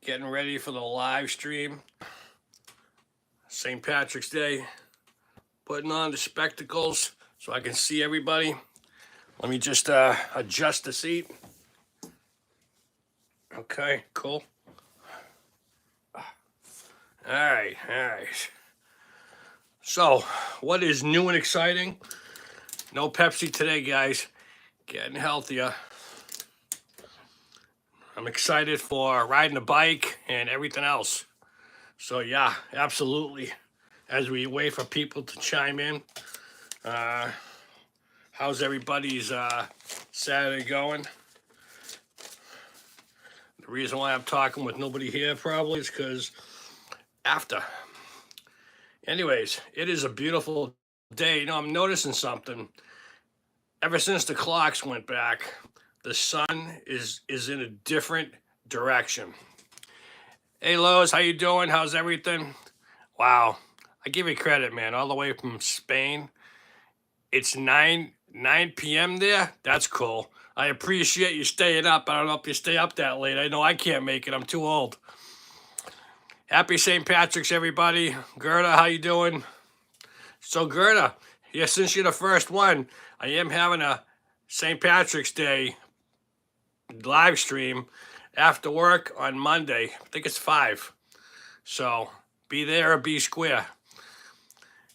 Getting ready for the live stream. St. Patrick's Day. Putting on the spectacles so I can see everybody. Let me just adjust the seat. Okay, cool. All right. So, what is new and exciting? No Pepsi today, guys. Getting healthier. I'm excited for riding a bike and everything else. So, yeah, absolutely. As we wait for people to chime in, how's everybody's Saturday going? The reason why I'm talking with nobody here probably is because after. Anyways, it is a beautiful day. You know, I'm noticing something. Ever since the clocks went back, the sun is in a different direction. Hey Lois, how you doing? How's everything? Wow, I give you credit, man. All the way from Spain. It's 9 p.m. there. That's cool. I appreciate you staying up. I don't know if you stay up that late. I know I can't make it. I'm too old. Happy St. Patrick's, everybody. Gerda, how you doing? So Gerda, yeah, since you're the first one, I am having a St. Patrick's Day live stream after work on Monday. I think it's 5. So be there or be square.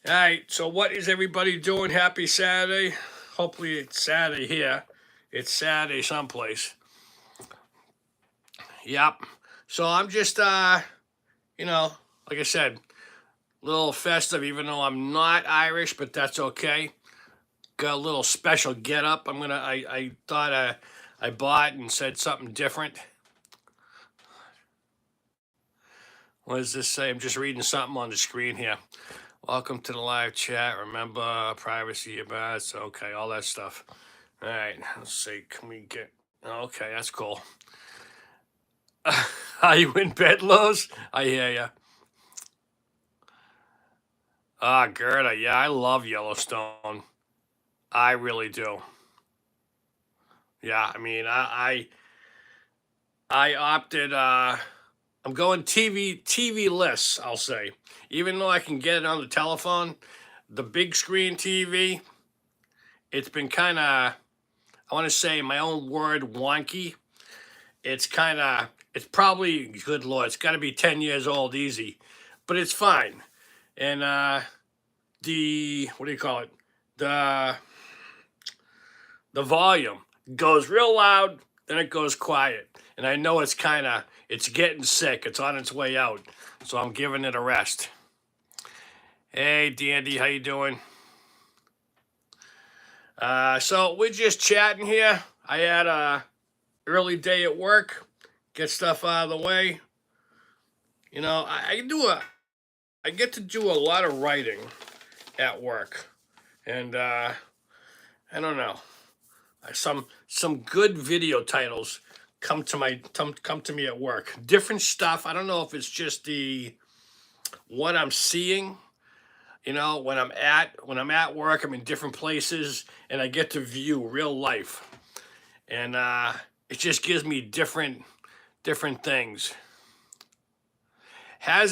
All right, so what is everybody doing? Happy Saturday. Hopefully it's Saturday here. It's Saturday someplace. Yep. So I'm just, like I said, a little festive, even though I'm not Irish, but that's okay. Got a little special get up. I thought I bought and said something different. What does this say? I'm just reading something on the screen here. Welcome to the live chat. Remember, privacy about okay, all that stuff. All right, let's see. Can we get? Okay, that's cool. Are you in bed, Lowe's? I hear ya. Gerda, yeah, I love Yellowstone. I really do. Yeah, I mean, I opted. I'm going TV less. I'll say, even though I can get it on the telephone, the big screen TV. It's been kind of, I want to say my own word, wonky. It's probably, good Lord, it's got to be 10 years old easy, but it's fine. And what do you call it? The volume goes real loud, then it goes quiet. And I know it's getting sick. It's on its way out. So I'm giving it a rest. Hey, Dandy, how you doing? So we're just chatting here. I had a early day at work. Get stuff out of the way. You know, I get to do a lot of writing at work. And I don't know. Some good video titles come to me at work. Different stuff. I don't know if it's just what I'm seeing. You know, when I'm at work, I'm in different places and I get to view real life. And it just gives me different things. I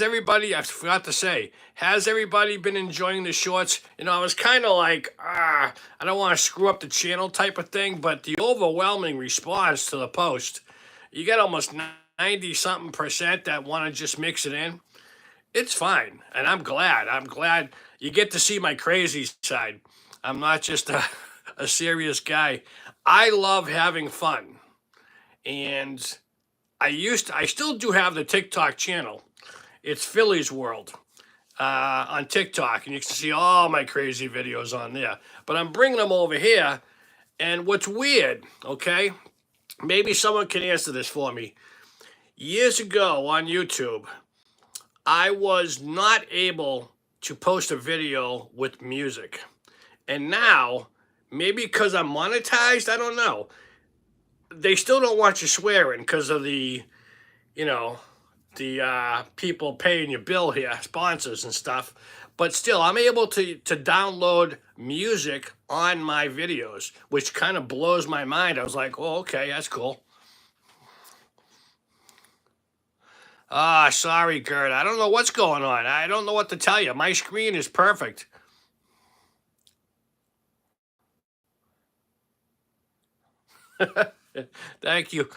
forgot to say, has everybody been enjoying the shorts? You know, I was kind of like, I don't want to screw up the channel type of thing, but the overwhelming response to the post, you get almost 90-something% that want to just mix it in. It's fine, and I'm glad you get to see my crazy side. I'm not just a serious guy. I love having fun, and I still do have the TikTok channel. It's Philly's World on TikTok, and you can see all my crazy videos on there. But I'm bringing them over here, and what's weird, okay? Maybe someone can answer this for me. Years ago on YouTube, I was not able to post a video with music. And now, maybe because I'm monetized, I don't know. They still don't want you swearing because of the people paying your bill here, sponsors and stuff. But still, I'm able to download music on my videos, which kind of blows my mind. I was like, oh, okay, that's cool. Ah, sorry, Gert. I don't know what's going on. I don't know what to tell you. My screen is perfect. Thank you,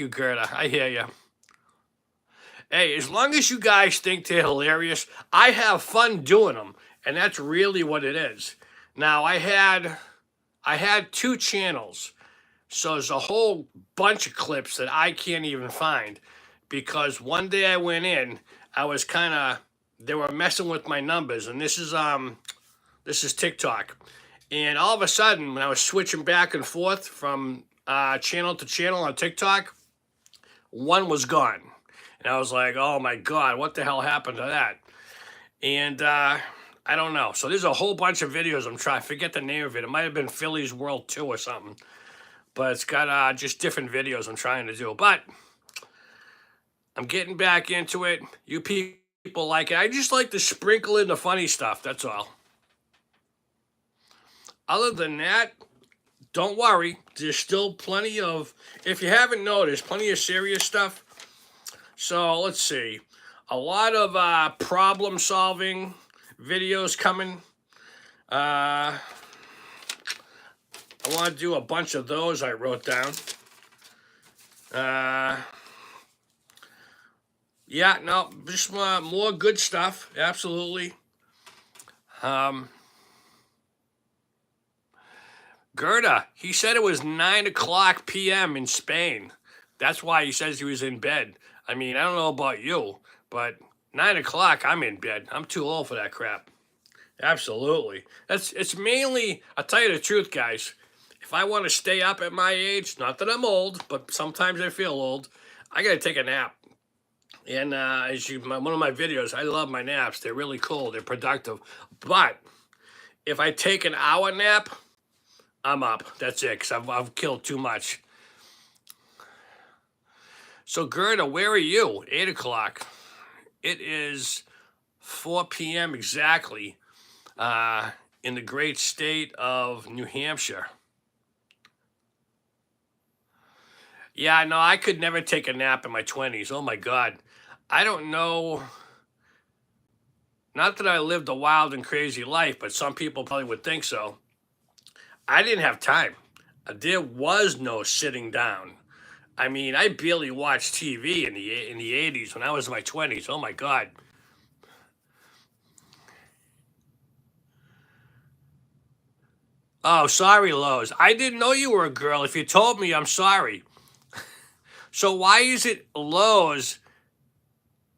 Gerda. I hear you. Hey, as long as you guys think they're hilarious, I have fun doing them, and that's really what it is. Now, I had two channels, so there's a whole bunch of clips that I can't even find because one day I went in, I was kind of they were messing with my numbers, and this is TikTok, and all of a sudden when I was switching back and forth from channel to channel on TikTok, one was gone. And I was like, oh my God, what the hell happened to that? And I don't know. So there's a whole bunch of videos I'm trying. I forget the name of it. It might have been Philly's World 2 or something. But it's got just different videos I'm trying to do. But I'm getting back into it. You people like it. I just like to sprinkle in the funny stuff. That's all. Other than that, don't worry. There's still plenty of, if you haven't noticed, plenty of serious stuff. So let's see. A lot of problem solving videos coming. I want to do a bunch of those I wrote down. Yeah, no, just more good stuff. Absolutely. Gerda, he said it was 9 o'clock p.m. in Spain. That's why he says he was in bed. I mean, I don't know about you, but 9 o'clock, I'm in bed. I'm too old for that crap. Absolutely. It's mainly, I'll tell you the truth, guys. If I want to stay up at my age, not that I'm old, but sometimes I feel old, I gotta take a nap. And one of my videos, I love my naps. They're really cool. They're productive. But if I take an hour nap, I'm up. That's it, because I've killed too much. So, Gerda, where are you? 8 o'clock. It is 4 p.m. exactly in the great state of New Hampshire. Yeah, no, I could never take a nap in my 20s. Oh, my God. I don't know. Not that I lived a wild and crazy life, but some people probably would think so. I didn't have time. There was no sitting down. I mean, I barely watched TV in the 80s when I was in my 20s. Oh my God. Oh, sorry, Lowe's. I didn't know you were a girl. If you told me, I'm sorry. So why is it Lowe's?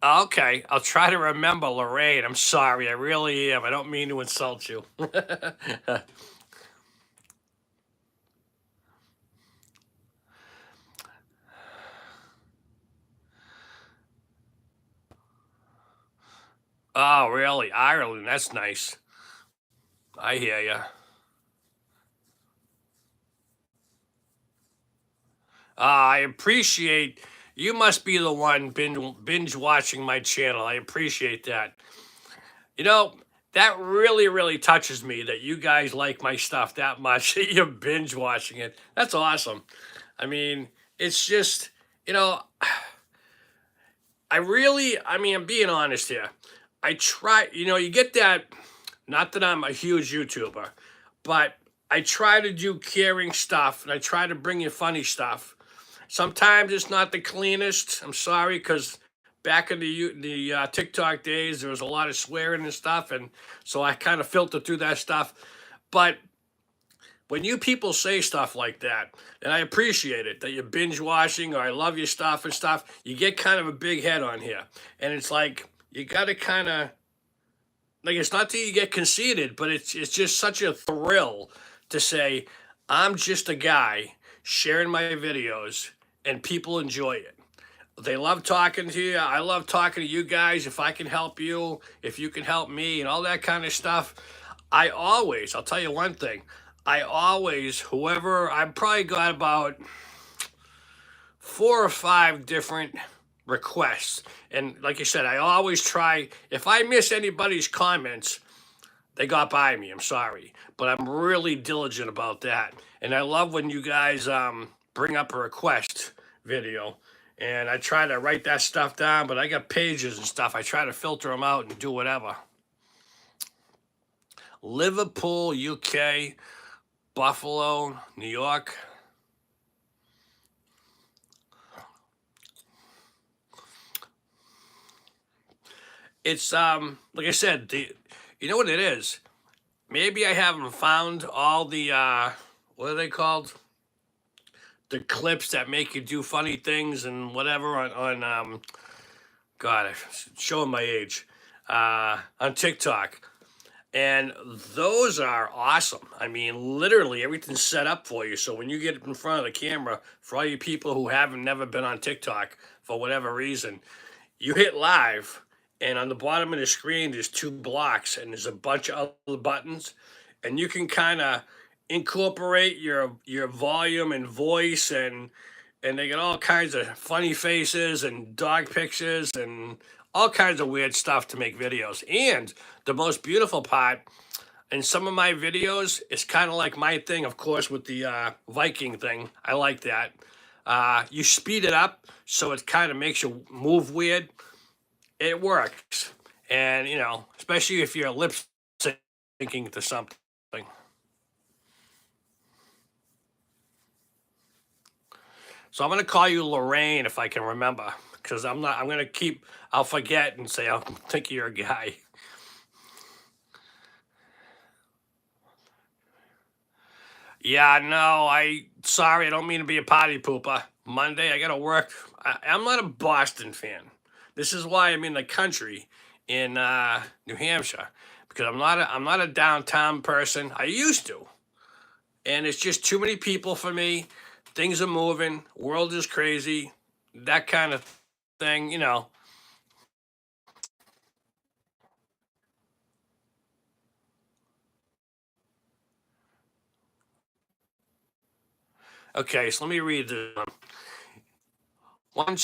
Okay, I'll try to remember Lorraine. I'm sorry. I really am. I don't mean to insult you. Oh, really? Ireland. That's nice. I hear you. I appreciate you must be the one binge watching my channel. I appreciate that. You know, that really, really touches me that you guys like my stuff that much. You're binge watching it. That's awesome. I mean, it's just, you know, I mean, I'm being honest here. I try, you get that, not that I'm a huge YouTuber, but I try to do caring stuff and I try to bring you funny stuff. Sometimes it's not the cleanest. I'm sorry, because back in the TikTok days, there was a lot of swearing and stuff, and so I kind of filter through that stuff. But when you people say stuff like that, and I appreciate it that you're binge watching or I love your stuff and stuff, you get kind of a big head on here, and it's like you got to kind of like it's not that you get conceited, but it's just such a thrill to say I'm just a guy sharing my videos and people enjoy it. They love talking to you. I love talking to you guys. If I can help you, if you can help me, and all that kind of stuff. I'll tell you one thing. I've probably got about 4 or 5 different requests. And like you said, I always try, if I miss anybody's comments, they got by me. I'm sorry. But I'm really diligent about that. And I love when you guys bring up a request video. and I try to write that stuff down, but I got pages and stuff. I try to filter them out and do whatever. Liverpool, UK, Buffalo, New York. It's like I said, you know what it is? Maybe I haven't found all the what are they called? The clips that make you do funny things and whatever on God, I'm showing my age. On TikTok. And those are awesome. I mean, literally everything's set up for you. So when you get in front of the camera, for all you people who haven't never been on TikTok for whatever reason, you hit live, and on the bottom of the screen there's two blocks, and there's a bunch of other buttons, and you can kind of incorporate your volume and voice, and they got all kinds of funny faces and dog pictures and all kinds of weird stuff to make videos. And the most beautiful part in some of my videos is kind of like my thing, of course, with the Viking thing. I like that. You speed it up so it kind of makes you move weird. It works. And, you know, especially if you're lip syncing to something. So I'm going to call you Lorraine if I can remember, because I'm going to I'll forget and say, I'll think you're a guy. Yeah, no, sorry, I don't mean to be a potty pooper. Monday, I got to work. I'm not a Boston fan. This is why I'm in the country in New Hampshire, because I'm not a downtown person. I used to. And it's just too many people for me. Things are moving, world is crazy, that kind of thing, you know. Okay, so let me read this one.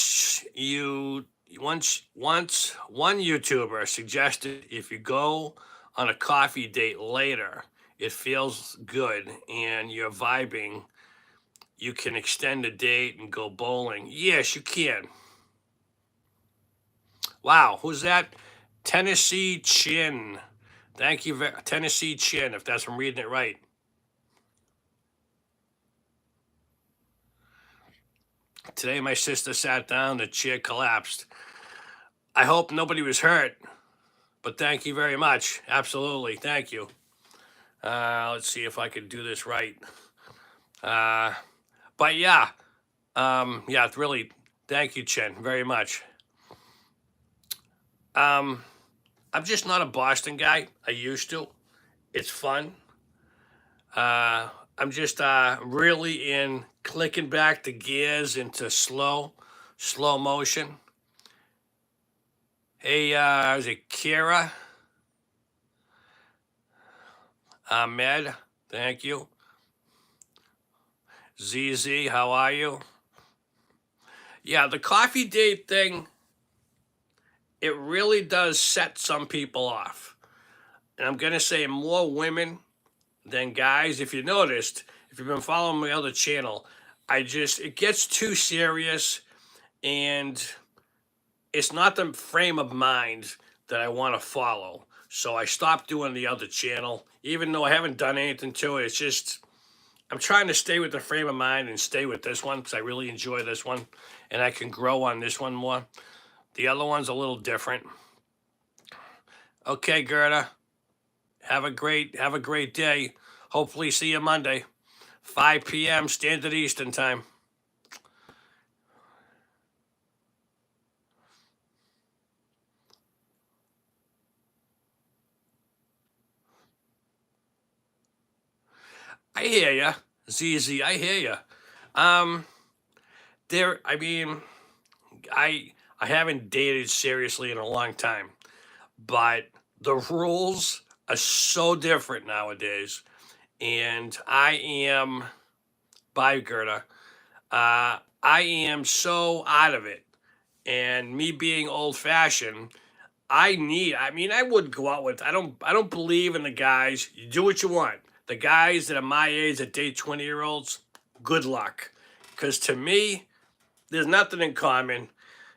Once one YouTuber suggested if you go on a coffee date later, it feels good and you're vibing, you can extend the date and go bowling. Yes, you can. Wow, who's that? Tennessee Chin. Thank you, Tennessee Chin, if that's I'm reading it right. Today, my sister sat down, the chair collapsed. I hope nobody was hurt, but thank you very much. Absolutely, thank you. Let's see if I can do this right. But yeah, yeah, really, thank you, Chen, very much. I'm just not a Boston guy. I used to. It's fun. I'm just really in clicking back the gears into slow motion. Hey, is it Kira? Ahmed, thank you. ZZ, how are you? Yeah, the coffee date thing, it really does set some people off. And I'm going to say more women than guys. If you noticed, if you've been following my other channel, it gets too serious, and it's not the frame of mind that I want to follow. So I stopped doing the other channel, even though I haven't done anything to it. It's just, I'm trying to stay with the frame of mind and stay with this one because I really enjoy this one and I can grow on this one more. The other one's a little different. Okay, Gerda. Have a great day. Hopefully see you Monday, 5 p.m. Standard Eastern Time. I hear ya, ZZ. I hear ya. I mean, I haven't dated seriously in a long time, but the rules are so different nowadays, and I am, bye Gerda. I am so out of it, and me being old fashioned, I mean, I would go out with. I don't believe in the guys. You do what you want. The guys that are my age that date 20-year-olds, good luck, because to me, there's nothing in common.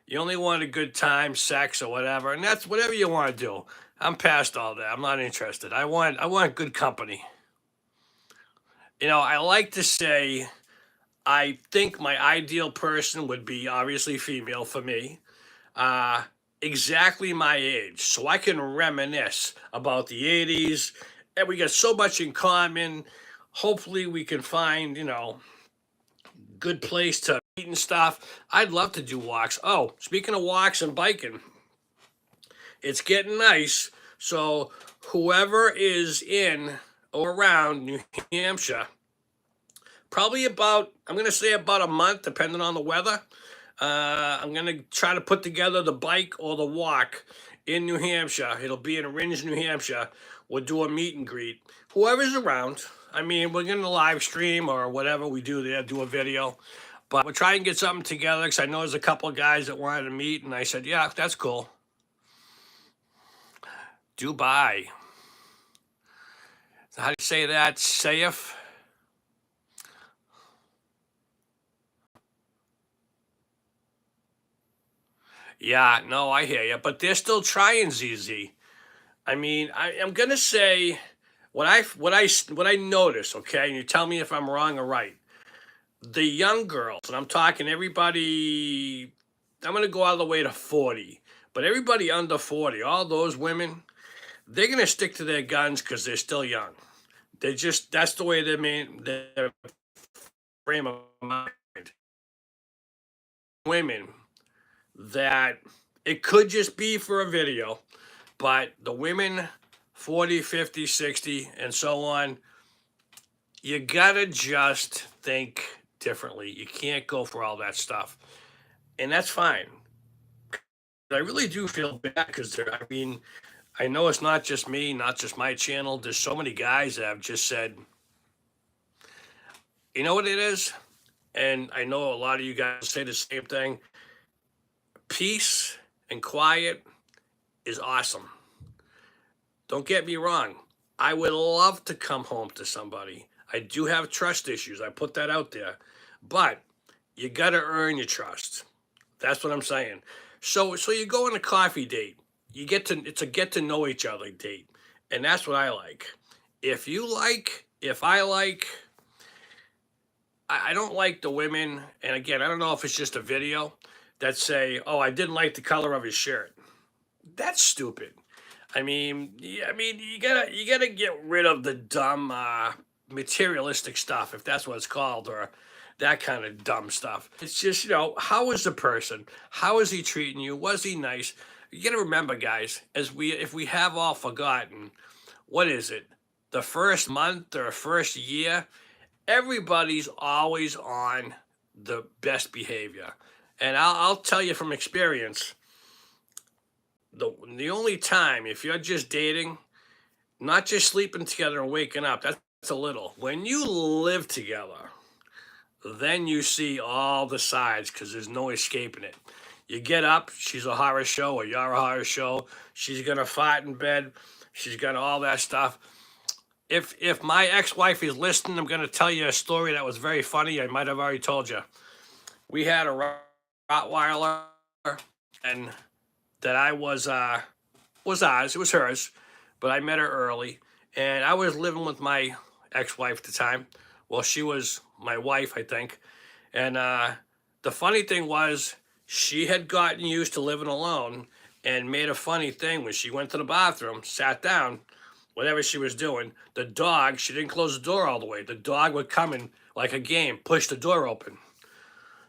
You only want a good time, sex, or whatever, and that's whatever you want to do. I'm past all that. I'm not interested. I want good company. I like to say I think my ideal person would be obviously female for me, uh, exactly my age, so I can reminisce about the '80s, and we got so much in common. Hopefully, we can find good place to eat and stuff. I'd love to do walks. Oh, speaking of walks and biking, it's getting nice. So whoever is in or around New Hampshire, probably about, I'm going to say about a month, depending on the weather. I'm going to try to put together the bike or the walk in New Hampshire. It'll be in Ringe, New Hampshire. We'll do a meet and greet. Whoever's around. I mean, we're going to live stream or whatever we do there, do a video. But we'll try and get something together because I know there's a couple of guys that wanted to meet. And I said, yeah, that's cool. Dubai. How do you say that? Saif? Yeah, no, I hear you. But they're still trying, ZZ. I mean, I'm gonna say what I notice, okay? And you tell me if I'm wrong or right. The young girls, and I'm talking everybody. I'm gonna go all the way to 40, but everybody under 40, all those women, they're gonna stick to their guns because they're still young. That's the way their frame of mind. Women that it could just be for a video, but the women 40, 50, 60, and so on, you gotta just think differently. You can't go for all that stuff. And that's fine. I really do feel bad because I mean, I know it's not just me, not just my channel. There's so many guys that have just said, you know what it is? And I know a lot of you guys say the same thing. Peace and quiet is awesome. Don't get me wrong. I would love to come home to somebody. I do have trust issues. I put that out there. But you got to earn your trust. That's what I'm saying. So you go on a coffee date. It's a get to know each other date. And that's what I like. If I like, I don't like the women, and again, I don't know if it's just a video that say, "Oh, I didn't like the color of his shirt." That's stupid. I mean, you gotta get rid of the dumb materialistic stuff, if that's what it's called, or that kind of dumb stuff. It's just how is the person? How is he treating you? Was he nice? You gotta remember, guys, if we have all forgotten, what is it? The first month or first year, everybody's always on the best behavior, and I'll tell you from experience. The only time, if you're just dating, not just sleeping together and waking up, that's a little. When you live together, then you see all the sides because there's no escaping it. You get up, she's a horror show, or you're a horror show. She's gonna fight in bed. She's gonna all that stuff. If my ex-wife is listening, I'm gonna tell you a story that was very funny. I might have already told you. We had a Rottweiler, and that I was ours. It was hers, but I met her early, and I was living with my ex-wife at the time. Well, she was my wife, I think. And the funny thing was, she had gotten used to living alone and made a funny thing when she went to the bathroom, sat down, whatever she was doing. The dog, she didn't close the door all the way. The dog would come in like a game, push the door open.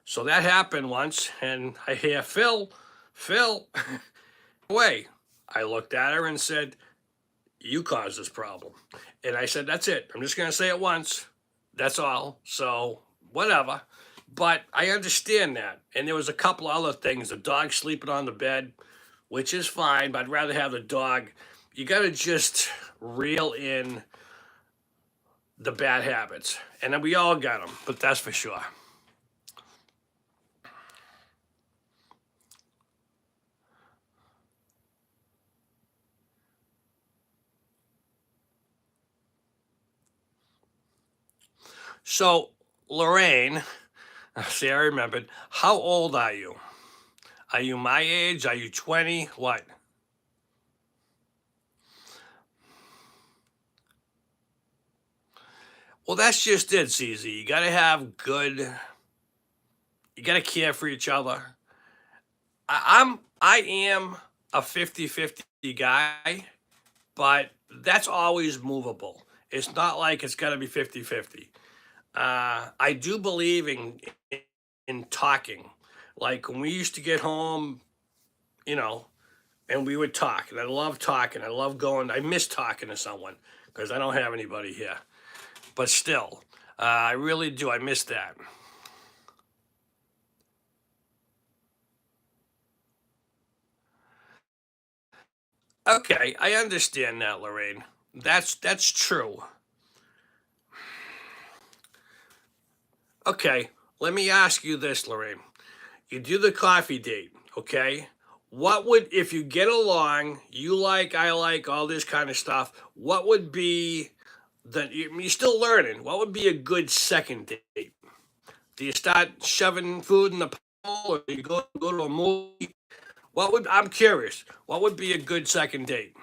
So that happened once, and I hear Phil, away. I looked at her and said, "You caused this problem." And I said, "That's it. I'm just going to say it once. That's all. So, whatever." But I understand that. And there was a couple other things. The dog sleeping on the bed, which is fine, but I'd rather have the dog. You got to just reel in the bad habits. And then we all got them, but that's for sure. So, Lorraine, See, I remembered. How old are you? Are you my age? Are you 20? What? Well, that's just it, CZ. You got to have good, you got to care for each other. I am a 50-50 guy, but that's always movable. It's not like it's got to be 50-50. I do believe in talking. Like when we used to get home, you know, and we would talk. And I love talking. I love going. I miss talking to someone because I don't have anybody here. But still, I really do. I miss that. Okay, I understand that, Lorraine. That's true. Okay, let me ask you this, Lorraine. You do the coffee date, okay? What would, if you get along, you like, I like, all this kind of stuff, what would be you're still learning, what would be a good second date? Do you start shoving food in the bowl or do you go to a movie? I'm curious, what would be a good second date?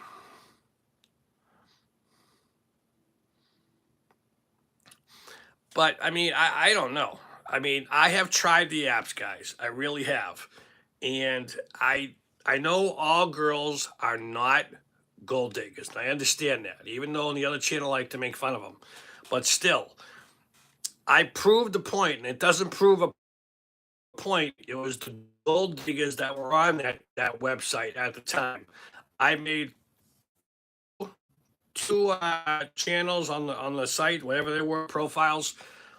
But I mean, I don't know. I mean, I have tried the apps, guys. I really have. And I know all girls are not gold diggers. And I understand that, even though on the other channel I like to make fun of them. But still, I proved the point, and it doesn't prove a point. It was the gold diggers that were on that website at the time. I made two channels on the site, whatever they were, profiles.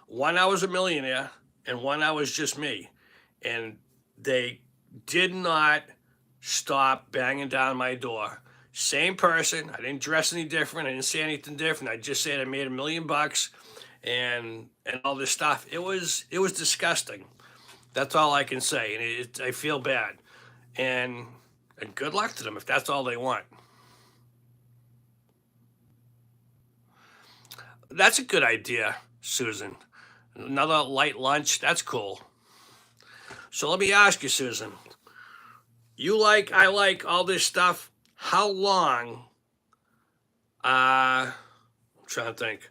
One I was a millionaire, and one I was just me, and they did not stop banging down my door. Same person. I didn't dress any different. I didn't say anything different. I just said I made $1 million and all this stuff. It was disgusting. That's all I can say, and I feel bad. And and good luck to them if that's all they want. That's a good idea, Susan. Another light lunch. That's cool. So let me ask you, Susan. You like, I like all this stuff. How long? I'm trying to think.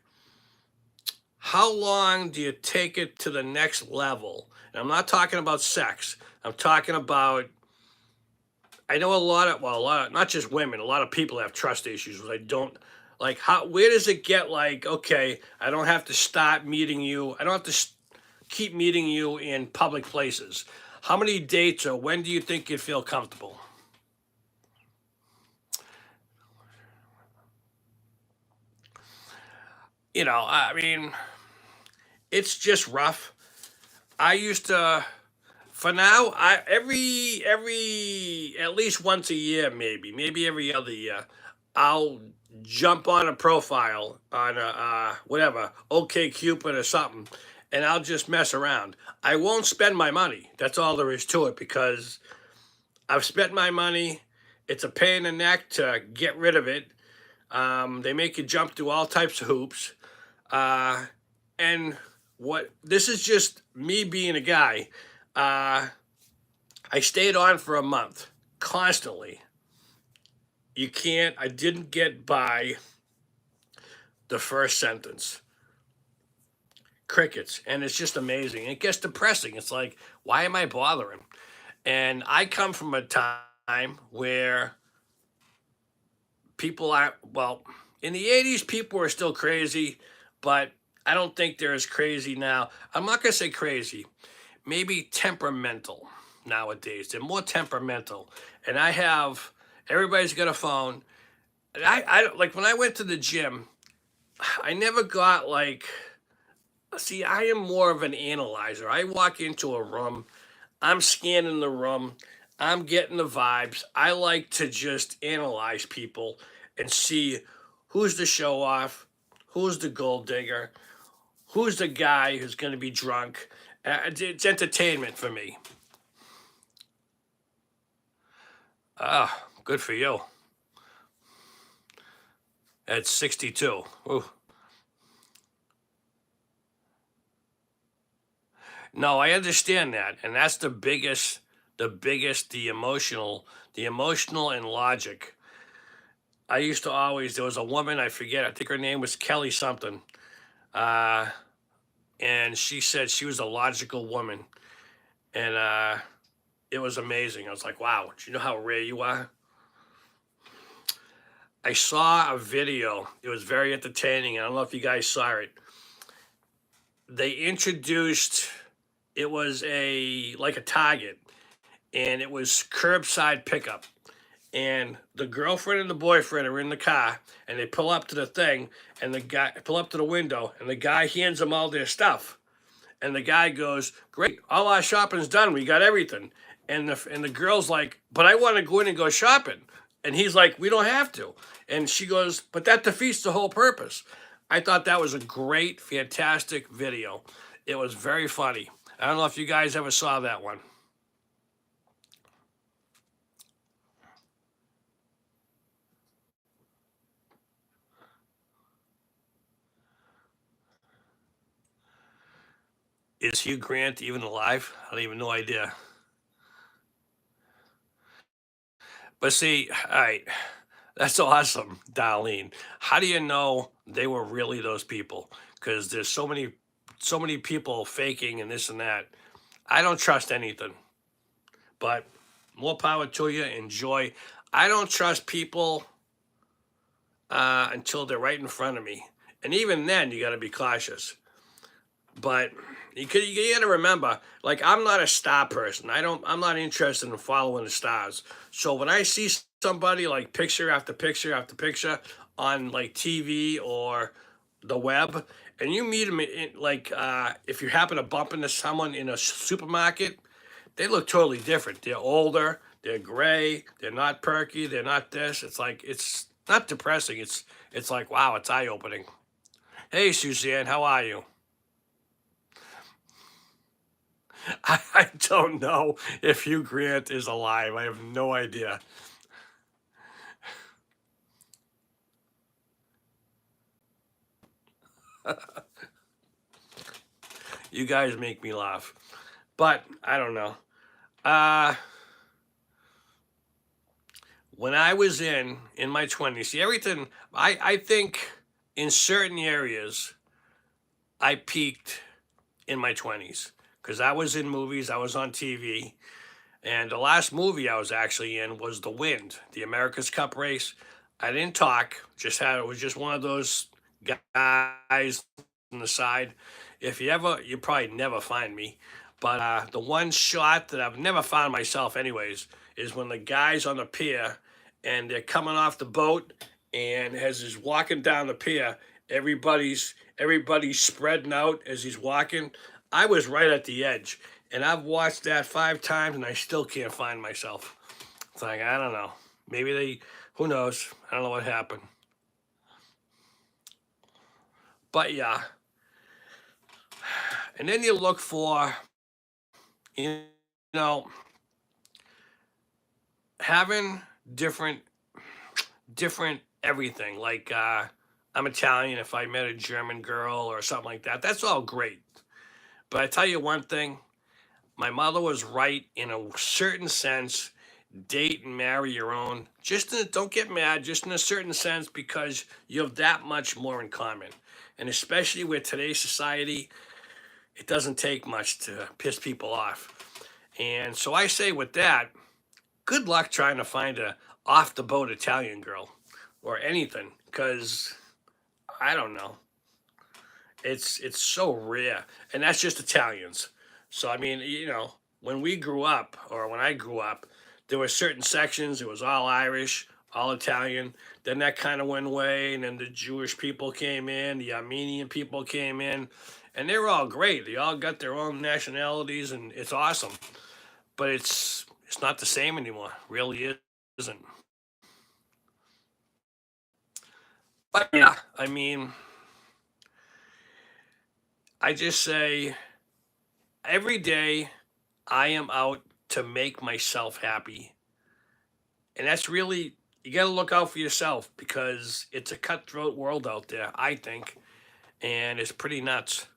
How long do you take it to the next level? And I'm not talking about sex. I'm talking about. I know not just women. A lot of people have trust issues. I don't like how. Where does it get like? Okay, I don't have to start meeting you. I don't have to keep meeting you in public places. How many dates or when do you think you'd feel comfortable? I mean, it's just rough. I used to, for now, I every at least once a year, maybe every other year, I'll jump on a profile on a whatever, OK Cupid or something, and I'll just mess around. I won't spend my money. That's all there is to it because I've spent my money. It's a pain in the neck to get rid of it. They make you jump through all types of hoops. Uh, and what this is just me being a guy. Uh, I stayed on for a month constantly. You can't, I didn't get by the first sentence. Crickets. And it's just amazing. It gets depressing. It's like, why am I bothering? And I come from a time where people are, well, in the 80s, people were still crazy, but I don't think they're as crazy now. I'm not going to say crazy, maybe temperamental nowadays. They're more temperamental. And everybody's got a phone. And I like when I went to the gym, I never got like, see, I am more of an analyzer. I walk into a room, I'm scanning the room, I'm getting the vibes. I like to just analyze people and see who's the show off, who's the gold digger, who's the guy who's going to be drunk. It's entertainment for me. Ah, good for you. At 62. Ooh. No, I understand that, and that's the emotional and logic. I used to always, there was a woman, I forget, I think her name was Kelly something, uh, and she said she was a logical woman, and it was amazing. I was like, wow, do you know how rare you are? I saw a video. It was very entertaining. I don't know if you guys saw it. They introduced, it was a like a Target, and it was curbside pickup. And the girlfriend and the boyfriend are in the car, and they pull up to the thing, and the guy pull up to the window, and the guy hands them all their stuff. And the guy goes, "Great, all our shopping's done. We got everything." And the girl's like, "But I want to go in and go shopping." And he's like, "We don't have to." And she goes, "But that defeats the whole purpose." I thought that was a great, fantastic video. It was very funny. I don't know if you guys ever saw that one. Is Hugh Grant even alive? I don't even no idea. But see, all right, that's awesome, Darlene. How do you know they were really those people? Because there's so many people faking and this and that. I don't trust anything. But more power to you. Enjoy. I don't trust people until they're right in front of me, and even then, you got to be cautious. But you got to remember, like I'm not a star person. I'm not interested in following the stars. So when I see somebody like picture after picture after picture on like TV or the web, and you meet them like if you happen to bump into someone in a supermarket, they look totally different. They're older, they're gray, they're not perky, they're not this. It's like it's not depressing. It's like wow, it's eye opening. Hey Suzanne, how are you? I don't know if Hugh Grant is alive. I have no idea. You guys make me laugh. But I don't know. Uh when I was in my 20s, see everything I think in certain areas I peaked in my 20s because I was in movies, I was on TV, and the last movie I was actually in was The Wind, the America's Cup race. I didn't talk, just had it was just one of those guys on the side. If you ever, you probably never find me, but the one shot that I've never found myself, anyways, is when the guys on the pier and they're coming off the boat, and as he's walking down the pier, everybody's spreading out as he's walking. I was right at the edge, and I've watched that 5 times, and I still can't find myself. It's like I don't know. Maybe they, who knows? I don't know what happened. But yeah, and then you look for, you know, having different different everything. Like I'm Italian. If I met a German girl or something like that, that's all great. But I tell you one thing, my mother was right in a certain sense. Date and marry your own. Don't get mad. Just in a certain sense, because you have that much more in common, and especially with today's society, it doesn't take much to piss people off. And so I say with that, good luck trying to find a off the boat Italian girl or anything, because I don't know. It's so rare, and that's just Italians. So I mean, when we grew up, or when I grew up, there were certain sections. It was all Irish, all Italian. Then that kind of went away, and then the Jewish people came in, the Armenian people came in, and they were all great. They all got their own nationalities, and it's awesome. But it's not the same anymore. Really isn't. But yeah, I mean, I just say every day I am out to make myself happy. And that's really, you got to look out for yourself because it's a cutthroat world out there, I think. And it's pretty nuts.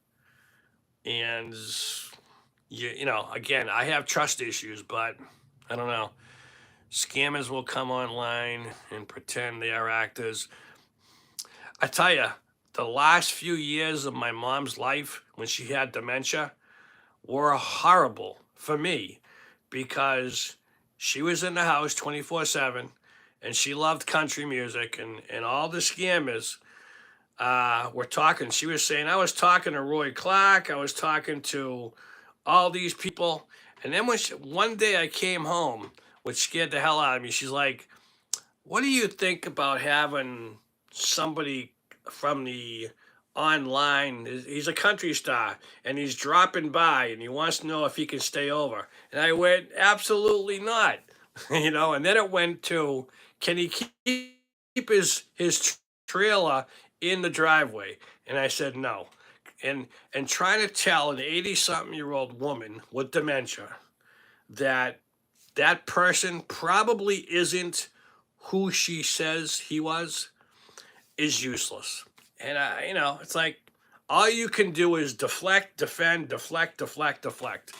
And again, I have trust issues, but I don't know. Scammers will come online and pretend they are actors. I tell you, the last few years of my mom's life when she had dementia were horrible for me because she was in the house 24/7 and she loved country music and all the scammers were talking. She was saying, I was talking to Roy Clark, I was talking to all these people. And then one day I came home, which scared the hell out of me, she's like, what do you think about having somebody from the online? He's a country star and he's dropping by and he wants to know if he can stay over. And I went, absolutely not. And then it went to, can he keep his trailer in the driveway? And I said no. And trying to tell an 80-something-year-old woman with dementia that that person probably isn't who she says he was is useless. And it's like all you can do is deflect, defend, deflect, deflect, deflect.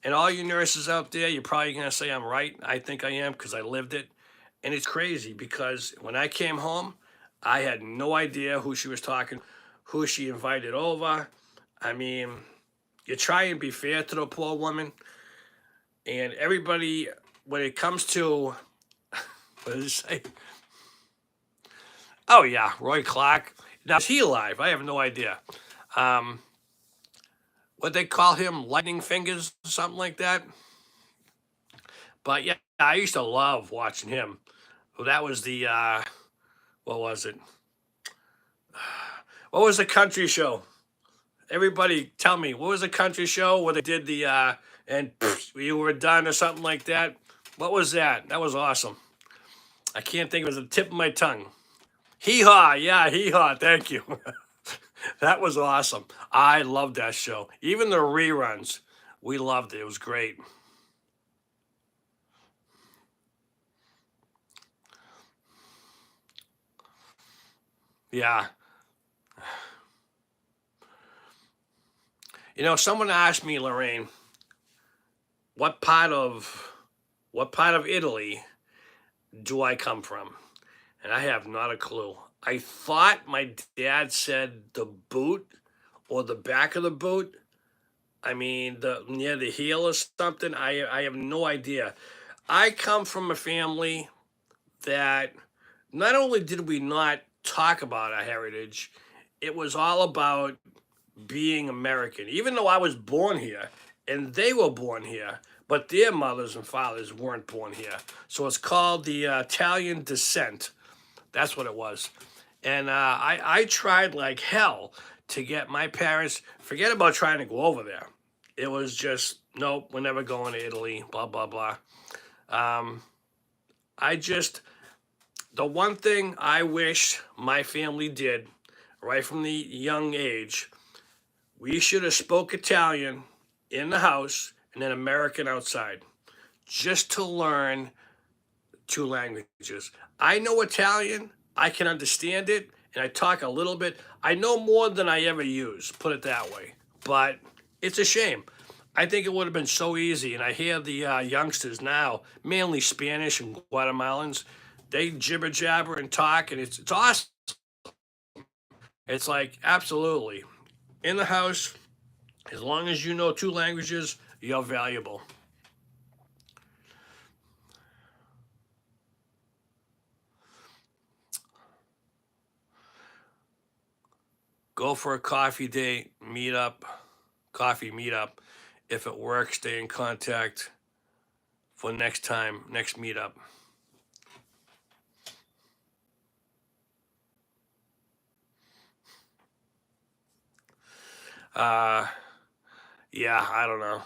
And all you nurses out there, you're probably gonna say I'm right. I think I am because I lived it. And it's crazy because when I came home, I had no idea who she was talking, who she invited over. I mean, you try and be fair to the poor woman, and everybody, when it comes to, what did it say? Oh yeah, Roy Clark. Now is he alive? I have no idea. Um, what they call him, lightning fingers, something like that. But yeah, I used to love watching him. Well, that was the what was it? What was the country show? Everybody, tell me, what was the country show where they did the and you were done or something like that? What was that? That was awesome. I can't think. It was the tip of my tongue. Hee haw, yeah, hee haw. Thank you. That was awesome. I loved that show. Even the reruns, we loved it. It was great. Yeah. Someone asked me, Lorraine, what part of Italy do I come from? And I have not a clue. I thought my dad said the boot or the back of the boot. I mean, the near the heel or something. I have no idea. I come from a family that not only did we not talk about our heritage, it was all about being American. Even though I was born here and they were born here, but their mothers and fathers weren't born here. So it's called the Italian descent. That's what it was. And I tried like hell to get my parents, forget about trying to go over there. It was just, nope, we're never going to Italy, blah, blah, blah. Um, I just, the one thing I wish my family did right from the young age, we should have spoke Italian in the house and then American outside, just to learn two languages. I know Italian, I can understand it, and I talk a little bit. I know more than I ever use, put it that way. But it's a shame. I think it would have been so easy. And I hear the youngsters now, mainly Spanish and Guatemalans, they jibber jabber and talk, and it's awesome. It's like, absolutely. In the house, as long as you know two languages, you're valuable. Go for a coffee date, meet up, coffee meetup. If it works, stay in contact for next time, next meetup. Uh, yeah, I don't know.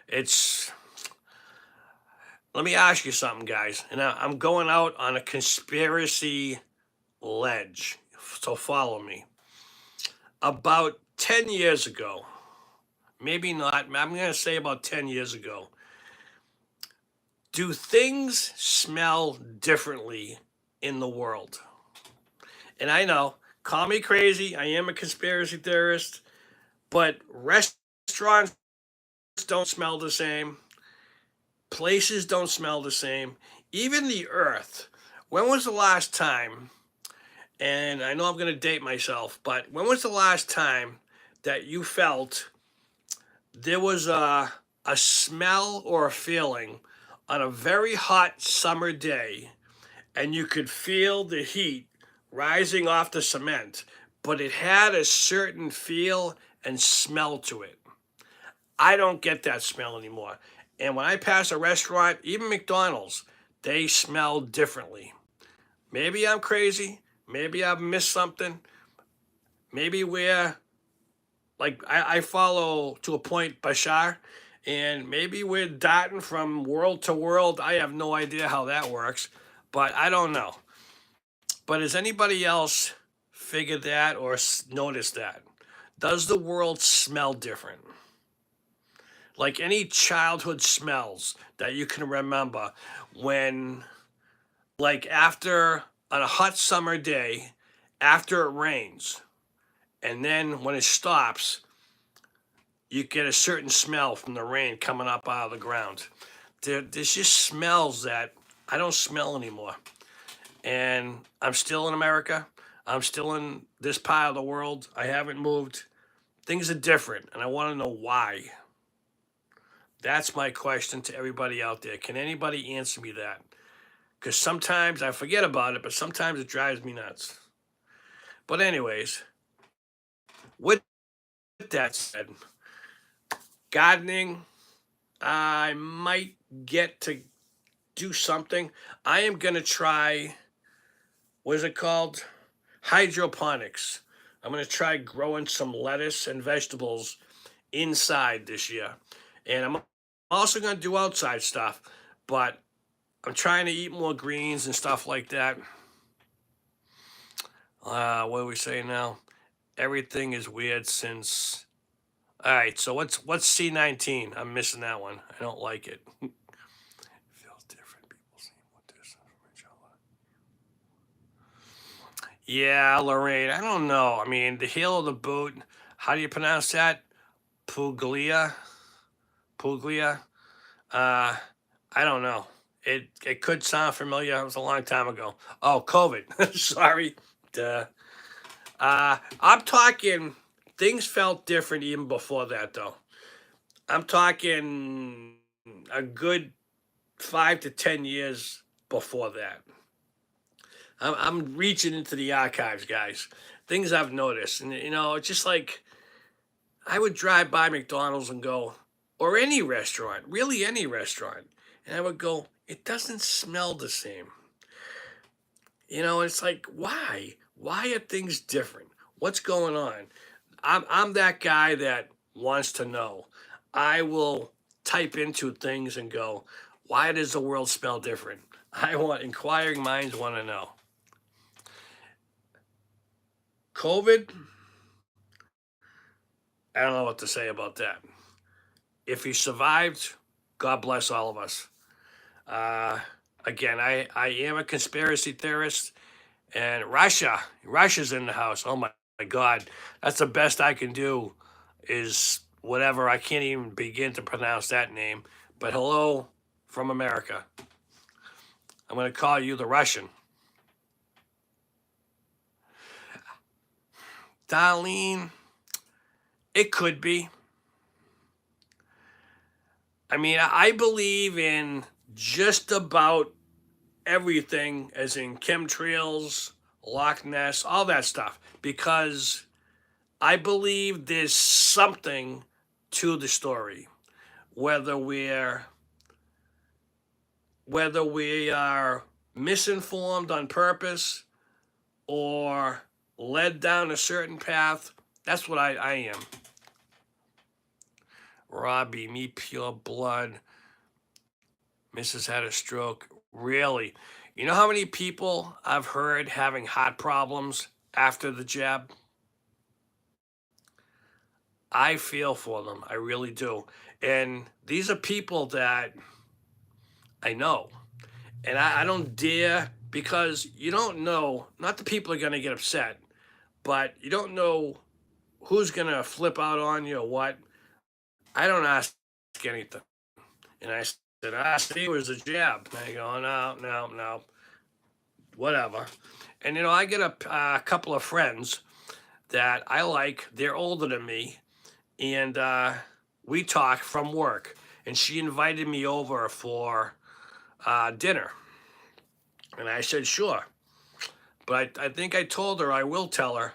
It's, let me ask you something, guys. And I'm going out on a conspiracy ledge. So follow me. About 10 years ago, maybe not, I'm going to say about 10 years ago, do things smell differently in the world? And I know, call me crazy, I am a conspiracy theorist, but restaurants don't smell the same. Places don't smell the same. Even the earth. When was the last time, and I know I'm going to date myself, but when was the last time that you felt there was a smell or a feeling on a very hot summer day and you could feel the heat rising off the cement, but it had a certain feel and smell to it? I don't get that smell anymore. And when I pass a restaurant, even McDonald's, they smell differently. Maybe I'm crazy. Maybe I've missed something. Maybe we're like, I follow to a point Bashar, and maybe we're darting from world to world. I have no idea how that works, but I don't know. But has anybody else figured that or noticed that? Does the world smell different? Like any childhood smells that you can remember when, like after on a hot summer day, after it rains, and then when it stops, you get a certain smell from the rain coming up out of the ground. There's just smells that I don't smell anymore. And I'm still in America. I'm still in this part of the world. I haven't moved. Things are different, and I want to know why. That's my question to everybody out there. Can anybody answer me that? Because sometimes I forget about it, but sometimes it drives me nuts. But anyways, with that said, gardening, I might get to do something. I am going to try, what is it called? Hydroponics. I'm going to try growing some lettuce and vegetables inside this year. And I'm also going to do outside stuff, but I'm trying to eat more greens and stuff like that. What are we saying now? Everything is weird since. All right, so what's C19? I'm missing that one. I don't like it. Feels different. People seem what this from each other. Yeah, Lorraine. I don't know. I mean, the heel of the boot. How do you pronounce that? Puglia. Puglia. I don't know. It could sound familiar. It was a long time ago. Oh, COVID. Sorry. Duh. I'm talking. Things felt different even before that, though. I'm talking a good 5 to 10 years before that. I'm reaching into the archives, guys. Things I've noticed, and it's just like I would drive by McDonald's and go, or any restaurant, really any restaurant, and I would go, it doesn't smell the same. It's like, why? Why are things different? What's going on? I'm that guy that wants to know. I will type into things and go, why does the world smell different? Inquiring minds want to know. COVID, I don't know what to say about that. If he survived, God bless all of us. Again, I am a conspiracy theorist, and Russia's in the house. Oh my God, that's the best I can do is whatever. I can't even begin to pronounce that name. But hello from America. I'm going to call you the Russian. Darlene, it could be. I mean, I believe in just about everything, as in chemtrails, Loch Ness, all that stuff, because I believe there's something to the story, whether we are misinformed on purpose or led down a certain path. That's what I am. Robbie, me pure blood. Mrs. had a stroke. Really? You know how many people I've heard having heart problems after the jab? I feel for them. I really do. And these are people that I know. And I don't dare, because you don't know, not the people are going to get upset, but you don't know who's going to flip out on you or what. I don't ask anything. And I said, see, it was a jab. And they go, no, no, no, whatever. And, I get a couple of friends that I like. They're older than me. And we talk from work. And she invited me over for dinner. And I said, sure. But I think I told her, I will tell her,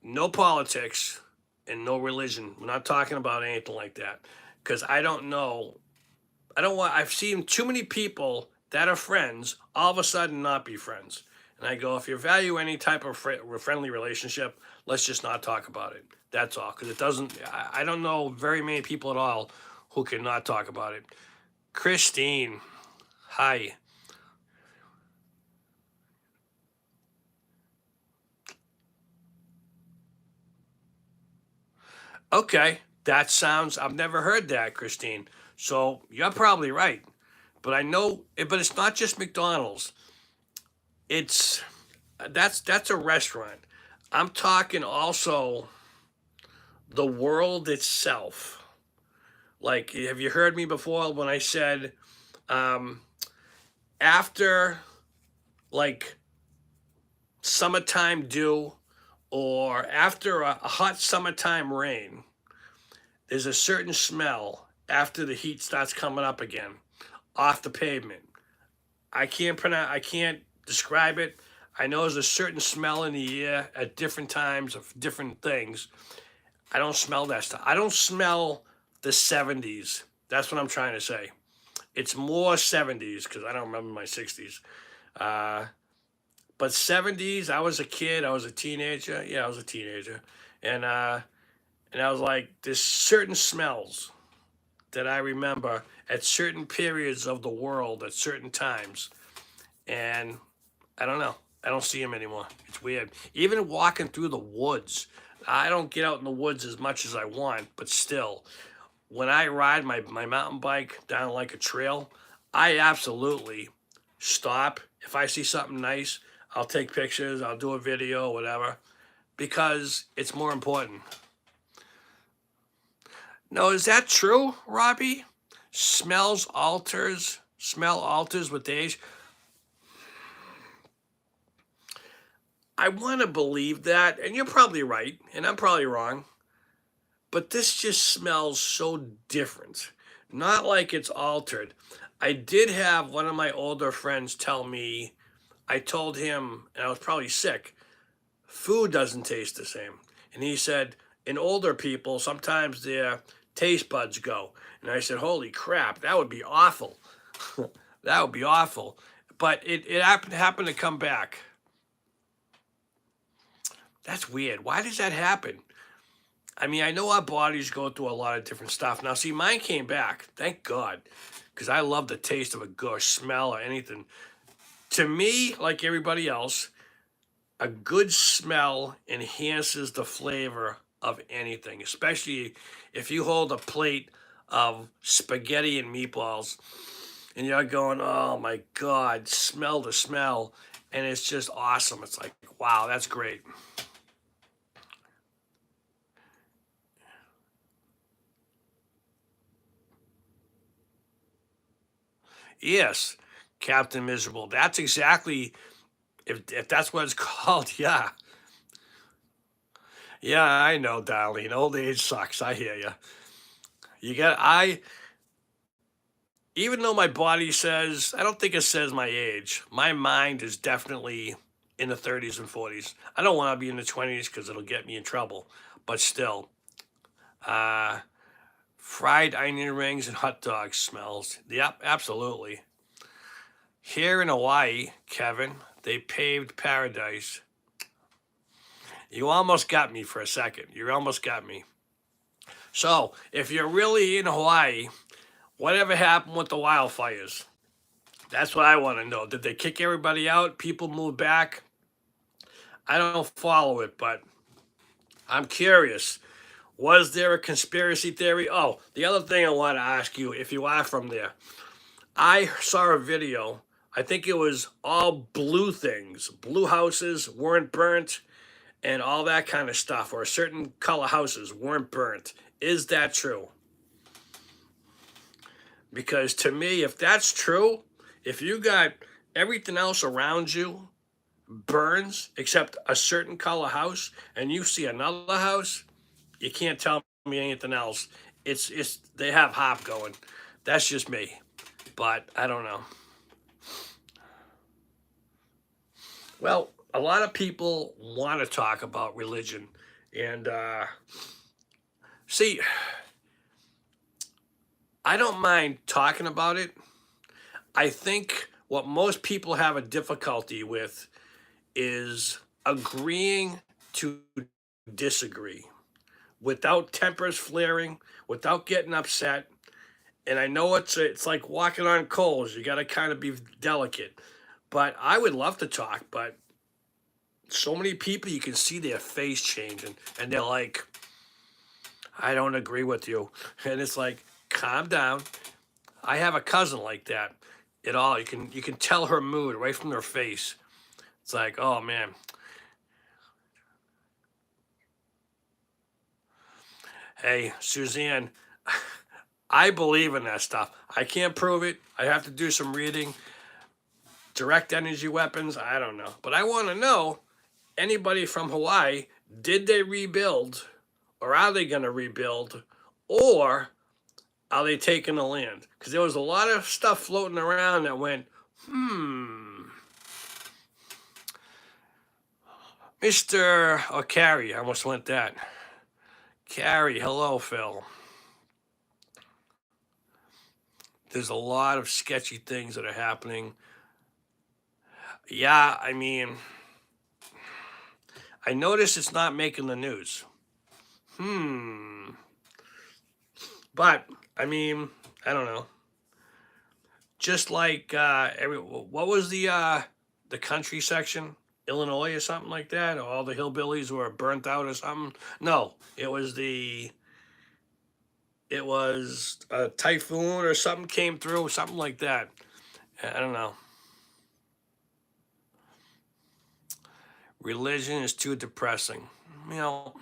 no politics and no religion. We're not talking about anything like that. Because I don't know. I've seen too many people that are friends all of a sudden not be friends. And I go, if you value any type of friendly relationship, let's just not talk about it. That's all. Because it doesn't, I don't know very many people at all who cannot talk about it. Christine, hi. Okay, I've never heard that, Christine. So you're probably right. But I know, but it's not just McDonald's. It's, that's a restaurant. I'm talking also the world itself. Like, have you heard me before when I said, um, after like summertime dew or after a hot summertime rain, there's a certain smell after the heat starts coming up again off the pavement. I can't describe it. I know there's a certain smell in the air at different times of different things. I don't smell that stuff. I don't smell the 70s. That's what I'm trying to say. It's more 70s because I don't remember my 60s. But 70s, I was a kid. I was a teenager. Yeah, I was a teenager. And I was like, there's certain smells that I remember at certain periods of the world at certain times. And I don't know. I don't see them anymore. It's weird. Even walking through the woods, I don't get out in the woods as much as I want, but still, when I ride my mountain bike down like a trail, I absolutely stop. If I see something nice, I'll take pictures, I'll do a video, whatever, because it's more important. No, is that true, Robbie? Smell alters with age. I want to believe that, and you're probably right, and I'm probably wrong, but this just smells so different. Not like it's altered. I did have one of my older friends tell me, I told him, and I was probably sick, food doesn't taste the same. And he said, in older people, sometimes their taste buds go. And I said, holy crap, that would be awful. That would be awful. But it happened to come back. That's weird. Why does that happen? I mean, I know our bodies go through a lot of different stuff. Now, see, mine came back. Thank God. Because I love the taste of a good smell or anything. To me, like everybody else, a good smell enhances the flavor of anything, especially if you hold a plate of spaghetti and meatballs and you're going, oh my God, smell the smell. And it's just awesome. It's like, wow, that's great. Yes, Captain Miserable. That's exactly, if that's what it's called, yeah. Yeah, I know, darling. Old age sucks. I hear you. Even though my body says, I don't think it says my age. My mind is definitely in the 30s and 40s. I don't want to be in the 20s because it'll get me in trouble. But still, uh, fried onion rings and hot dog smells. Yep, absolutely. Here in Hawaii, Kevin, they paved paradise. You almost got me for a second. You almost got me. So, if you're really in Hawaii, whatever happened with the wildfires? That's what I want to know. Did they kick everybody out? People move back? I don't follow it, but I'm curious. Was there a conspiracy theory? Oh, the other thing I want to ask you, if you are from there, I saw a video. I think it was all blue things. Blue houses weren't burnt and all that kind of stuff, or certain color houses weren't burnt. Is that true? Because to me, if that's true, if you got everything else around you burns except a certain color house and you see another house, you can't tell me anything else. It's they have hop going. That's just me. But I don't know. Well, a lot of people want to talk about religion. And see, I don't mind talking about it. I think what most people have a difficulty with is agreeing to disagree without tempers flaring, without getting upset. And I know it's like walking on coals. You got to kind of be delicate. But I would love to talk, but so many people you can see their face changing and they're like, I don't agree with you. And it's like, calm down. I have a cousin like that. You can tell her mood right from her face. It's like, oh man. Hey, Suzanne, I believe in that stuff. I can't prove it. I have to do some reading. Direct energy weapons, I don't know. But I want to know, anybody from Hawaii, did they rebuild or are they going to rebuild or are they taking the land? Because there was a lot of stuff floating around that went, Mr. or Carrie, I almost went that. Carrie, hello, Phil. There's a lot of sketchy things that are happening. Yeah, I mean, I notice it's not making the news. But I mean, I don't know. Just like what was the country section? Illinois or something like that? Or all the hillbillies were burnt out or something? No, it was a typhoon or something came through, something like that. I don't know. Religion is too depressing. You know,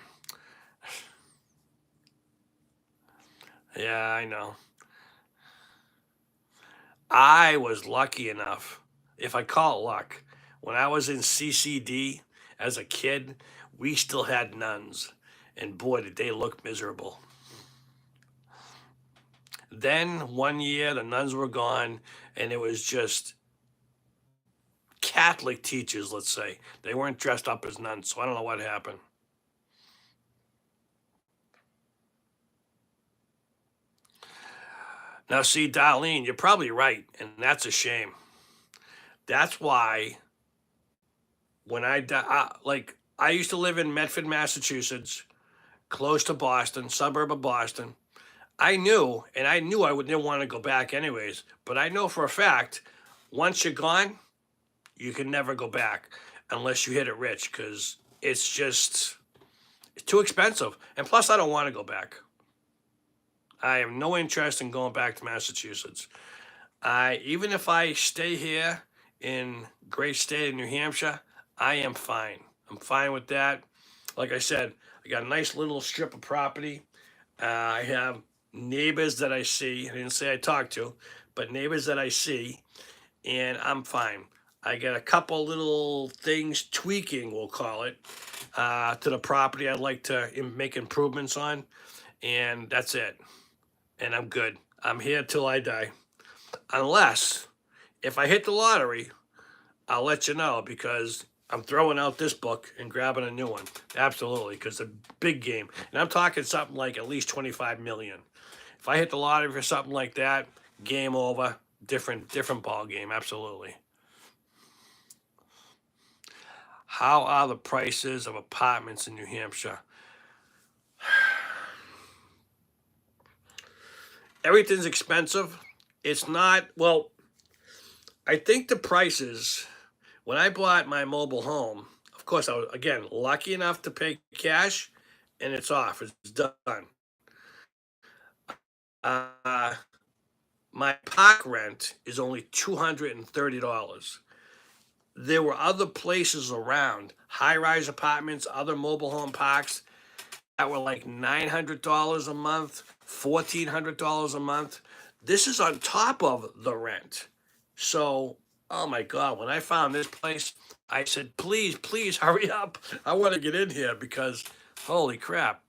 yeah, I know. I was lucky enough, if I call it luck, when I was in CCD as a kid, we still had nuns. And boy, did they look miserable. Then one year, the nuns were gone, and it was just Catholic teachers, let's say. They weren't dressed up as nuns, so I don't know what happened. Now, see, Darlene, you're probably right, and that's a shame. That's why when like, I used to live in Medford, Massachusetts, close to Boston, suburb of Boston. I knew I would didn't want to go back anyways, but I know for a fact, once you're gone, you can never go back unless you hit it rich because it's too expensive. And plus, I don't want to go back. I have no interest in going back to Massachusetts. Even if I stay here in great state of New Hampshire, I am fine. I'm fine with that. Like I said, I got a nice little strip of property. I have neighbors that I see. I didn't say I talk to, but neighbors that I see, and I'm fine. I got a couple little things tweaking, we'll call it, to the property I'd like to make improvements on, and that's it. And I'm good. I'm here till I die. Unless, if I hit the lottery, I'll let you know because I'm throwing out this book and grabbing a new one. Absolutely, because it's a big game. And I'm talking something like at least 25 million. If I hit the lottery for something like that, game over. Different ball game, absolutely. How are the prices of apartments in New Hampshire? Everything's expensive. It's not, well, I think the prices, when I bought my mobile home, of course, I was, again, lucky enough to pay cash and it's off. It's done. Uh, my park rent is only $230. There were other places around, high rise apartments, other mobile home parks that were like $900 a month, $1,400 a month. This is on top of the rent. So, oh my God, when I found this place, I said, please, please hurry up. I want to get in here because holy crap.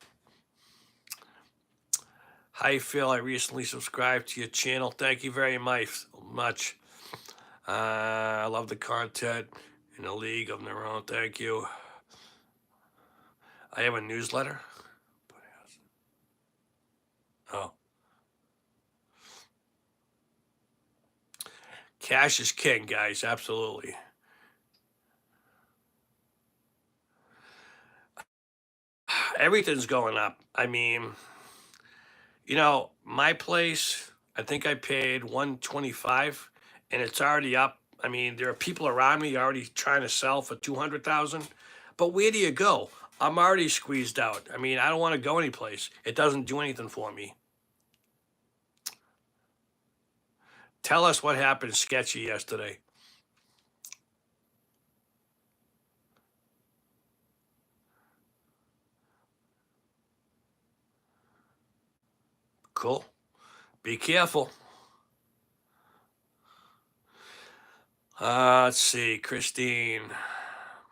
Hi, Phil. I recently subscribed to your channel. Thank you very much. I love the content in a league of their own. Thank you. I have a newsletter. Oh, cash is king, guys. Absolutely. Everything's going up. I mean, my place, I think I paid 125 and it's already up. I mean, there are people around me already trying to sell for 200,000. But where do you go? I'm already squeezed out. I mean, I don't want to go anyplace. It doesn't do anything for me. Tell us what happened sketchy yesterday. Cool. Be careful. Let's see, Christine,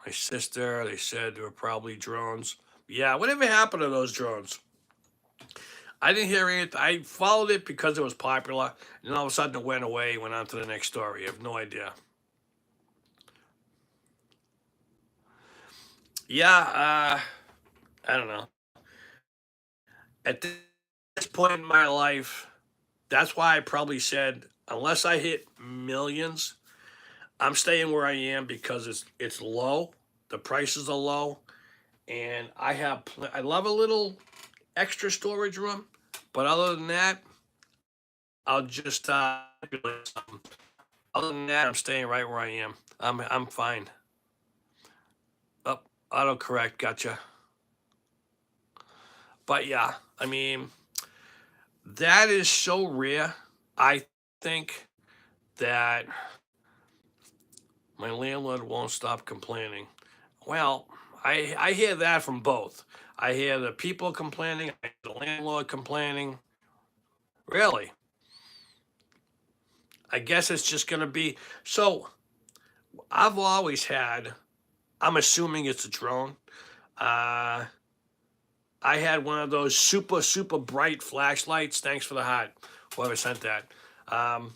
my sister, they said there were probably drones. Yeah, whatever happened to those drones? I didn't hear anything. I followed it because it was popular, and then all of a sudden it went away, went on to the next story. I have no idea. Yeah, I don't know. At this point in my life, that's why I probably said, unless I hit millions, I'm staying where I am because it's low. The prices are low, and I love a little extra storage room, but other than that, I'll just other than that, I'm staying right where I am. I'm fine. Oh, autocorrect, gotcha. But yeah, I mean, that is so rare. I think that my landlord won't stop complaining. Well, I hear that from both. I hear the people complaining, I hear the landlord complaining. Really? I guess it's just going to be so. I've always had, I'm assuming it's a drone. Uh, I had one of those super, super bright flashlights. Thanks for the heart, whoever sent that. Um,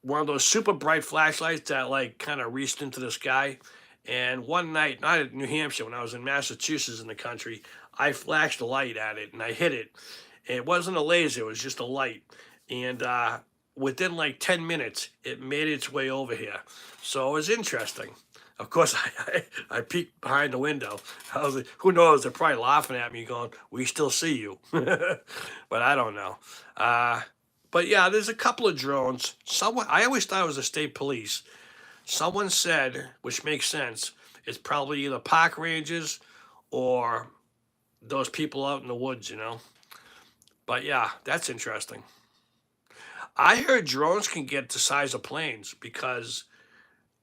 One of those super bright flashlights that like kind of reached into the sky. And one night, not in New Hampshire, when I was in Massachusetts in the country, I flashed a light at it and I hit it. It wasn't a laser, it was just a light. And within like 10 minutes, it made its way over here. So it was interesting. Of course, I peeked behind the window. I was like, who knows? They're probably laughing at me, going, "We still see you," but I don't know. Uh, but yeah, there's a couple of drones. Someone, I always thought it was the state police. Someone said, which makes sense, it's probably either park rangers or those people out in the woods. But yeah, that's interesting. I heard drones can get the size of planes because,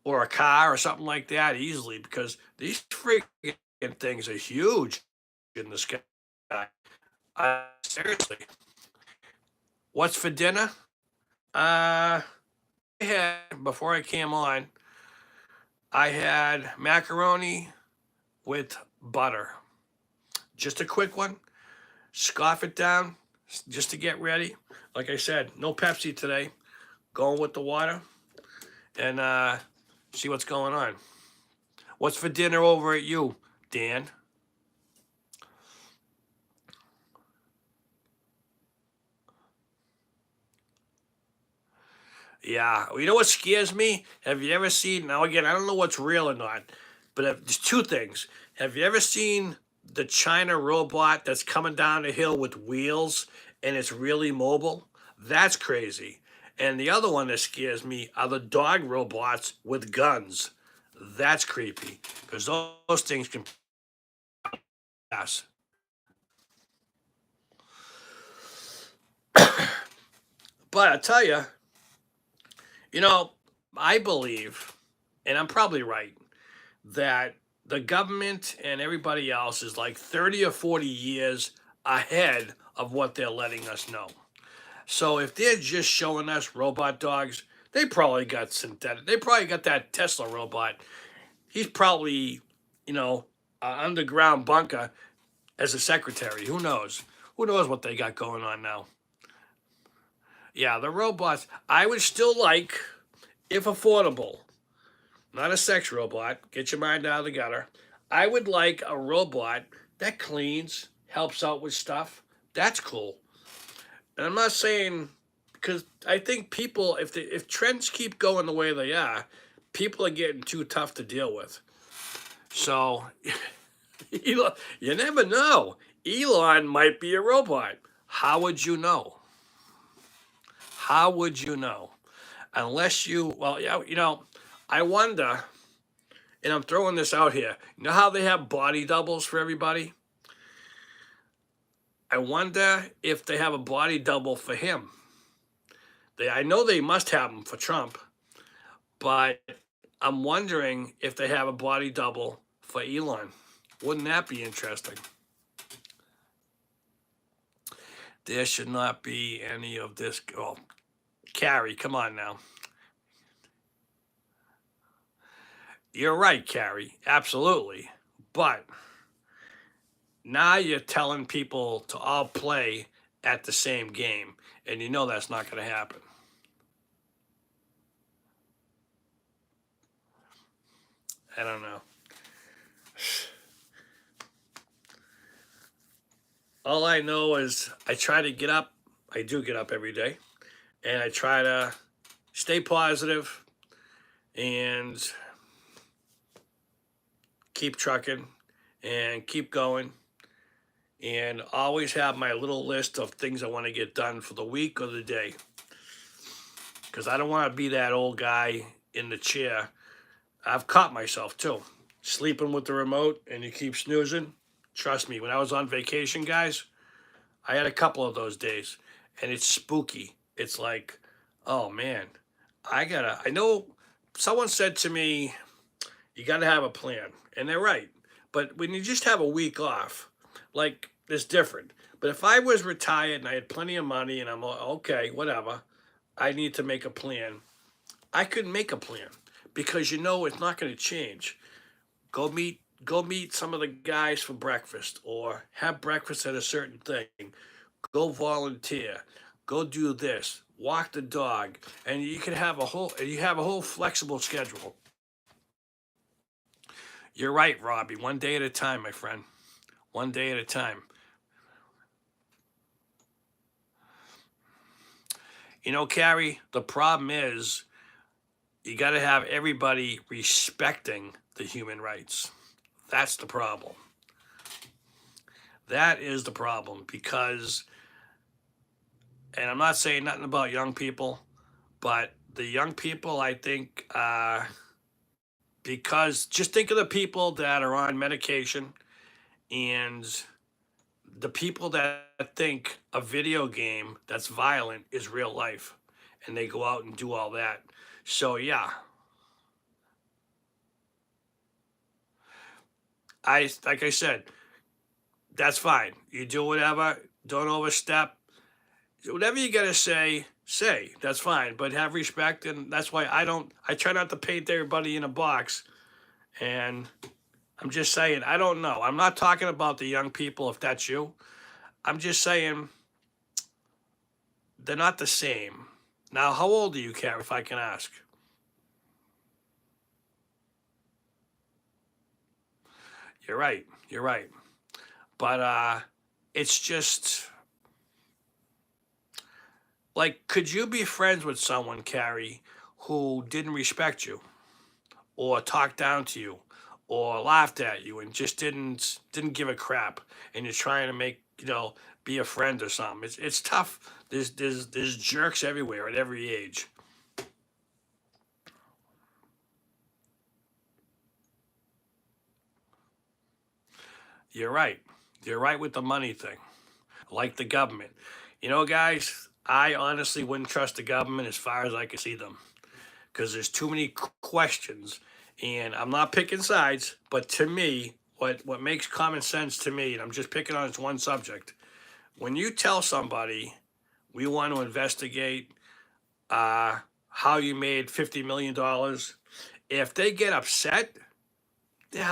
or a car or something like that easily because these freaking things are huge in the sky. Seriously. What's for dinner? I had, before I came on, I had macaroni with butter. Just a quick one. Scoff it down just to get ready. Like I said, no Pepsi today. Going with the water and see what's going on. What's for dinner over at you, Dan? Yeah, you know what scares me? Have you ever seen? Now again, I don't know what's real or not, but there's two things. Have you ever seen the China robot that's coming down the hill with wheels and it's really mobile? That's crazy. And the other one that scares me are the dog robots with guns. That's creepy because those things can pass. But I tell you, you know, I believe, and I'm probably right, that the government and everybody else is like 30 or 40 years ahead of what they're letting us know. So if they're just showing us robot dogs, they probably got synthetic. They probably got that Tesla robot. He's probably, you know, an underground bunker as a secretary. Who knows? Who knows what they got going on now? Yeah, the robots. I would still like, if affordable, not a sex robot. Get your mind out of the gutter. I would like a robot that cleans, helps out with stuff. That's cool. And I'm not saying because I think people, if trends keep going the way they are, people are getting too tough to deal with. So you never know. Elon might be a robot. How would you know? How would you know? Unless you, well, yeah, I wonder, and I'm throwing this out here. You know how they have body doubles for everybody? I wonder if they have a body double for him. I know they must have them for Trump, but I'm wondering if they have a body double for Elon. Wouldn't that be interesting? There should not be any of this. Oh, Carrie, come on now. You're right, Carrie. Absolutely. But now you're telling people to all play at the same game, and you know that's not going to happen. I don't know. All I know is I try to get up. I do get up every day, and I try to stay positive and keep trucking and keep going and always have my little list of things I want to get done for the week or the day. Because I don't want to be that old guy in the chair. I've caught myself too. Sleeping with the remote and you keep snoozing. Trust me, when I was on vacation, guys, I had a couple of those days and it's spooky. It's like, oh man, I know someone said to me, you gotta have a plan. And they're right. But when you just have a week off, like it's different. But if I was retired and I had plenty of money and I'm okay, whatever, I need to make a plan. I could make a plan because you know it's not going to change. Go meet some of the guys for breakfast or have breakfast at a certain thing. Go volunteer. Go do this. Walk the dog, and you have a whole flexible schedule. You're right, Robbie. One day at a time, my friend. One day at a time. Carrie, the problem is you got to have everybody respecting the human rights. That's the problem. That is the problem because, and I'm not saying nothing about young people, but the young people, I think, because just think of the people that are on medication and the people that think a video game that's violent is real life and they go out and do all that. So, yeah, like I said, that's fine. You do whatever, don't overstep. Whatever you gotta say. That's fine. But have respect, and that's why I try not to paint everybody in a box. And I'm just saying, I don't know. I'm not talking about the young people if that's you. I'm just saying they're not the same. Now, how old are you, Carrie, if I can ask? You're right. You're right. But it's just like, could you be friends with someone, Carrie, who didn't respect you or talked down to you or laughed at you and just didn't give a crap and you're trying to make, be a friend or something. It's tough. There's jerks everywhere at every age. You're right. You're right with the money thing. Like the government. Guys, I honestly wouldn't trust the government as far as I can see them because there's too many questions. And I'm not picking sides, but to me, what makes common sense to me, and I'm just picking on this one subject, when you tell somebody We want to investigate how you made $50 million. If they get upset, they're